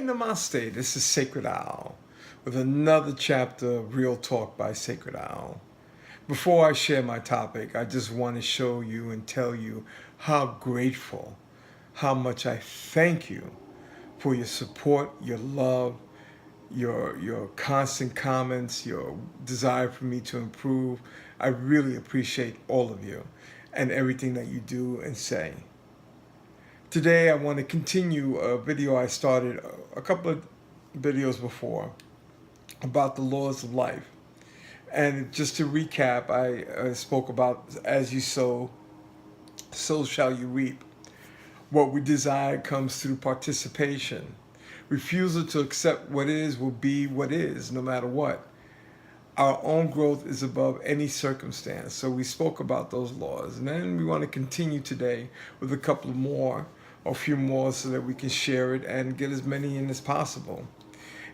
Namaste. This is Sacredowl with another chapter of Real Talk by Sacredowl. Before I share my topic, I just want to show you and tell you how grateful, how much I thank you for your support, your love, your constant comments, your desire for me to improve. I really appreciate all of you and everything that you do and say. Today I want to continue a video I started a couple of videos before about the laws of life. And just to recap, I spoke about as you sow, so shall you reap. What we desire comes through participation. Refusal to accept what is will be what is, no matter what. Our own growth is above any circumstance. So we spoke about those laws. And then we want to continue today with a couple more, or a few more, so that we can share it and get as many in as possible.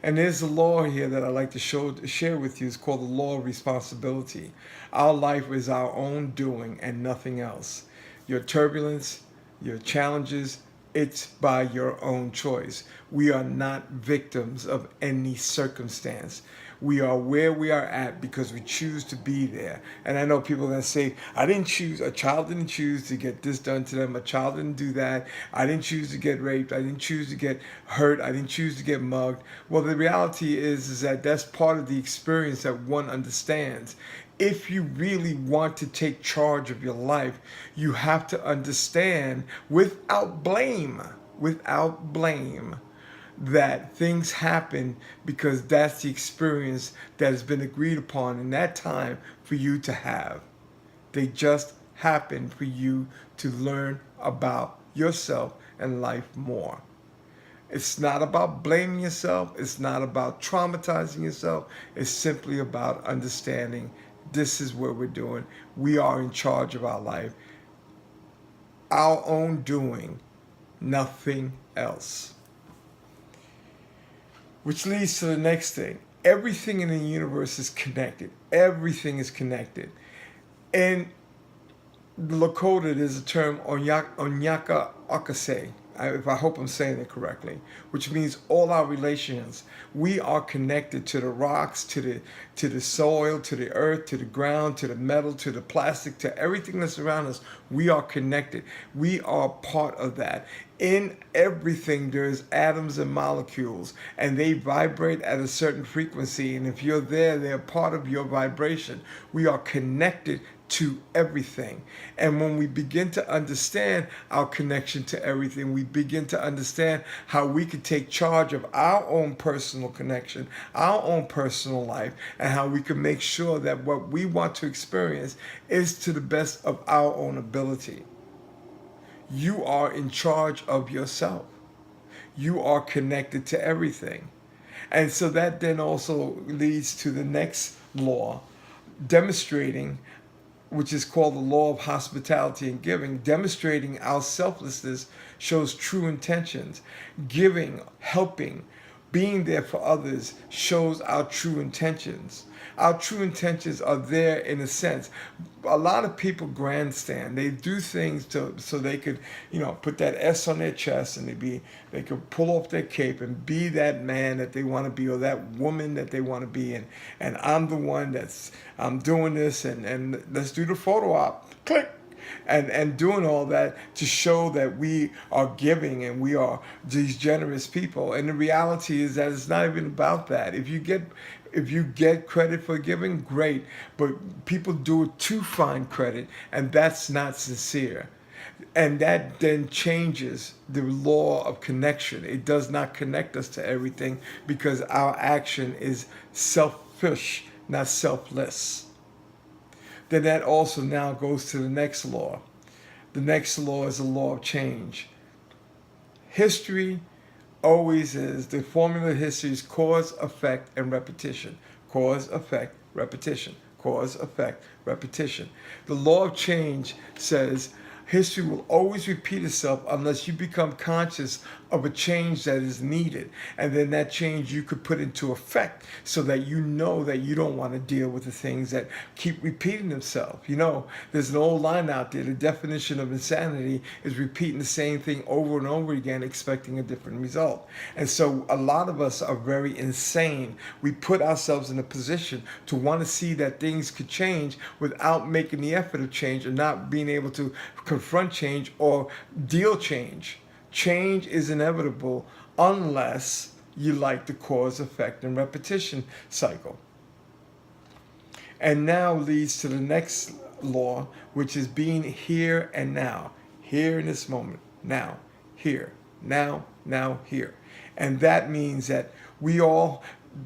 And there's a law here that I like to share with you. It's called the law of responsibility. Our life is our own doing and nothing else. Your turbulence, your challenges, it's by your own choice. We are not victims of any circumstance. We are where we are at because we choose to be there. And I know people that say, I didn't choose, a child didn't choose to get this done to them, a child didn't do that, I didn't choose to get raped, I didn't choose to get hurt, I didn't choose to get mugged. Well, the reality is that that's part of the experience that one understands. If you really want to take charge of your life, you have to understand without blame, that things happen because that's the experience that has been agreed upon in that time for you to have. They just happen for you to learn about yourself and life more. It's not about blaming yourself. It's not about traumatizing yourself. It's simply about understanding this is what we're doing. We are in charge of our life. Our own doing, nothing else. Which leads to the next thing. Everything in the universe is connected. Everything is connected. In the Lakota, there's a term, Onyaka Akase. I hope I'm saying it correctly, which means all our relations. We are connected to the rocks, to the soil, to the earth, to the ground, to the metal, to the plastic, to everything that's around us. We are connected. We are part of that. In everything, there's atoms and molecules, and they vibrate at a certain frequency. And if you're there, they're part of your vibration. We are connected to everything. And when we begin to understand our connection to everything, we begin to understand how we can take charge of our own personal connection, our own personal life, and how we can make sure that what we want to experience is to the best of our own ability. You are in charge of yourself. You are connected to everything. And so that then also leads to the next law, demonstrating, which is called the law of hospitality and giving. Demonstrating our selflessness shows true intentions. Giving, helping, being there for others shows our true intentions. Our true intentions are there in a sense. A lot of people grandstand. They do things so they could, put that S on their chest, and they could pull off their cape and be that man that they want to be, or that woman that they want to be. And I'm the one I'm doing this, and let's do the photo op. Click. And doing all that to show that we are giving and we are these generous people. And the reality is that it's not even about that. If you get credit for giving, great. But people do it to find credit, and that's not sincere. And that then changes the law of connection. It does not connect us to everything because our action is selfish, not selfless. Then that also now goes to the next law. The next law is the law of change. History always is, the formula of history is cause, effect, and repetition. Cause, effect, repetition. Cause, effect, repetition. The law of change says History will always repeat itself unless you become conscious of a change that is needed. And then that change you could put into effect so that you know that you don't want to deal with the things that keep repeating themselves. You know, there's an old line out there. The definition of insanity is repeating the same thing over and over again, expecting a different result. And so a lot of us are very insane. We put ourselves in a position to want to see that things could change without making the effort of change, or not being able to confront change or deal change. Change is inevitable unless you like the cause, effect, and repetition cycle. And now leads to the next law, which is being here and now. Here in this moment. Now. Here. Now. Now. Here. And that means that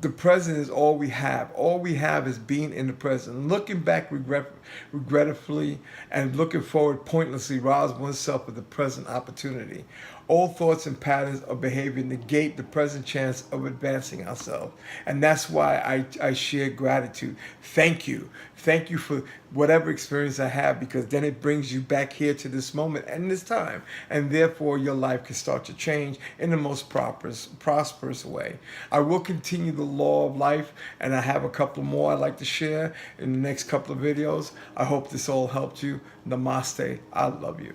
the present is all we have. All we have is being in the present. Looking back regretfully and looking forward pointlessly robs oneself of the present opportunity. All thoughts and patterns of behavior negate the present chance of advancing ourselves. And that's why I share gratitude. Thank you. Thank you for whatever experience I have, because then it brings you back here to this moment and this time. And therefore your life can start to change in the most prosperous way. I will continue the law of life, and I have a couple more I'd like to share in the next couple of videos. I hope this all helped you. Namaste. I love you.